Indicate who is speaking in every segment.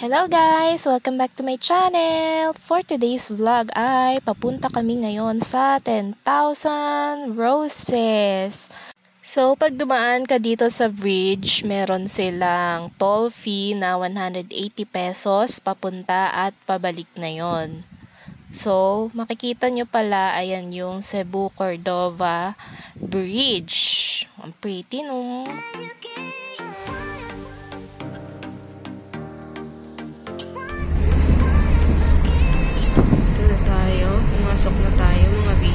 Speaker 1: Hello guys! Welcome back to my channel! For today's vlog ay papunta kami ngayon sa 10,000 Roses. So pag dumaan ka dito sa bridge, meron silang toll fee na 180 pesos papunta at pabalik na yon. So makikita nyo pala, ayan yung Cebu Cordova Bridge. Ang pretty no? Pumasok na tayo mga bi.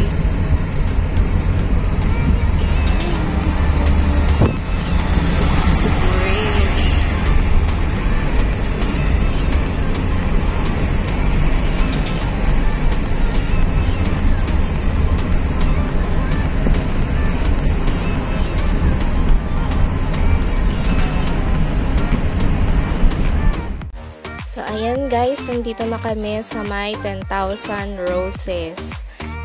Speaker 1: So ayan guys, nandito na kami sa may 10,000 Roses.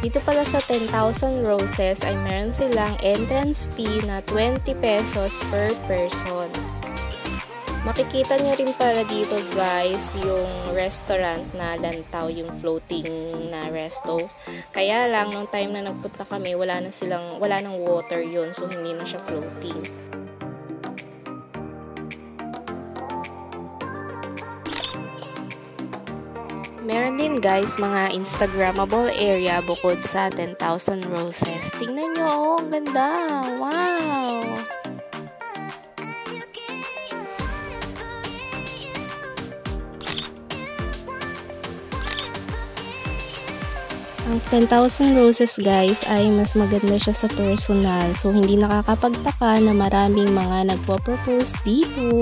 Speaker 1: Dito pala sa 10,000 Roses ay meron silang entrance fee na 20 pesos per person. Makikita nyo rin pala dito guys yung restaurant na Lantaw, yung floating na resto. Kaya lang nung time na nagpunta kami, wala nang water yun, so hindi na siya floating. Meron din guys mga Instagrammable area bukod sa 10,000 Roses. Tingnan nyo, oh, ang ganda! Wow! Ang 10,000 Roses guys ay mas maganda siya sa personal. So hindi nakakapagtaka na maraming mga nagpo-propose dito.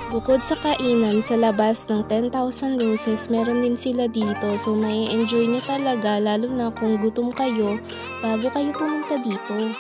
Speaker 1: Bukod sa kainan, sa labas ng 10,000 Roses, meron din sila dito. So, may enjoy nyo talaga, lalo na kung gutom kayo, bago kayo pumunta dito.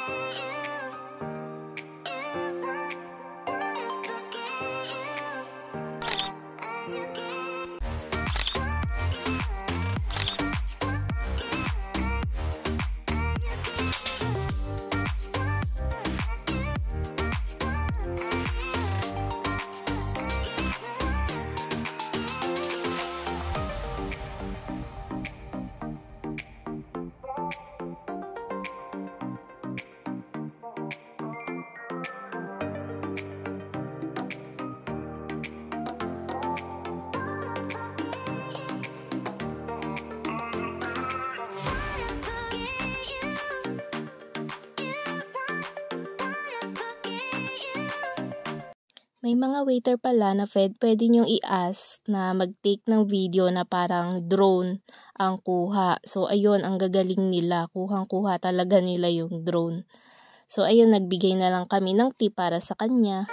Speaker 1: May mga waiter pala na pwede nyong i-ask na mag-take ng video na parang drone ang kuha. So, ayun, ang gagaling nila. Kuhang-kuha talaga nila yung drone. So, ayun, nagbigay na lang kami ng tip para sa kanya.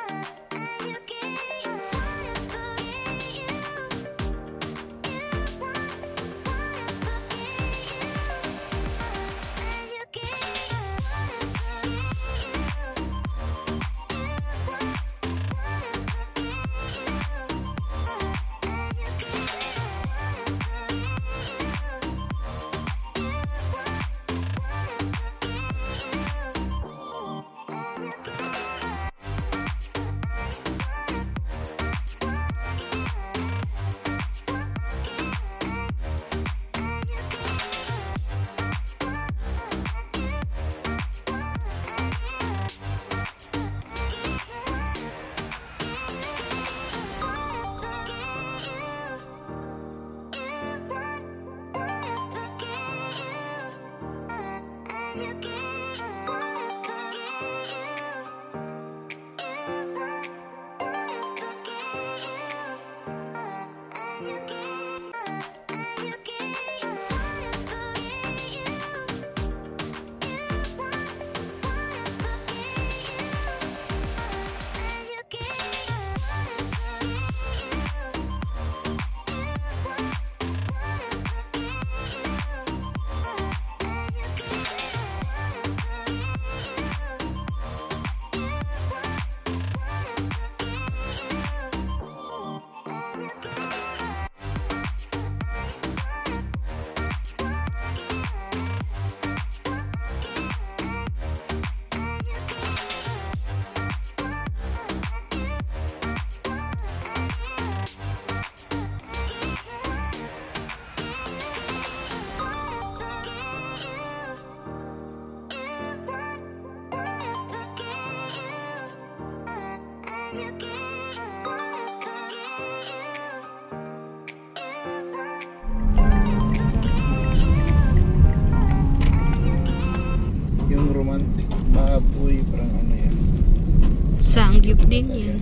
Speaker 1: Hayop din yan.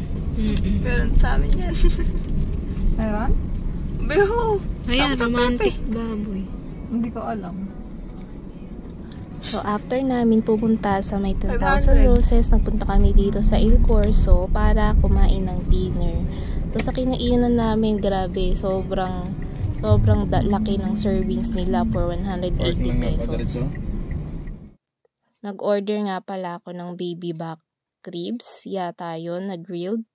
Speaker 2: Meron sa amin yan.
Speaker 3: Meron?
Speaker 2: Beho!
Speaker 1: Ayan, romantic baboy.
Speaker 3: Hindi ko alam.
Speaker 1: So, after namin pupunta sa may 10,000
Speaker 2: 500.
Speaker 1: Roses, nagpunta kami dito sa Il Corso para kumain ng dinner. So, sa kinainan namin, grabe, sobrang laki ng servings nila for 180 pesos. Nag-order nga pala ako ng baby back ribs, yata yun, na grilled.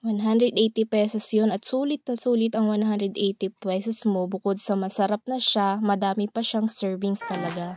Speaker 1: 180 pesos yun at sulit na sulit ang 180 pesos mo bukod sa masarap na siya, madami pa siyang servings talaga.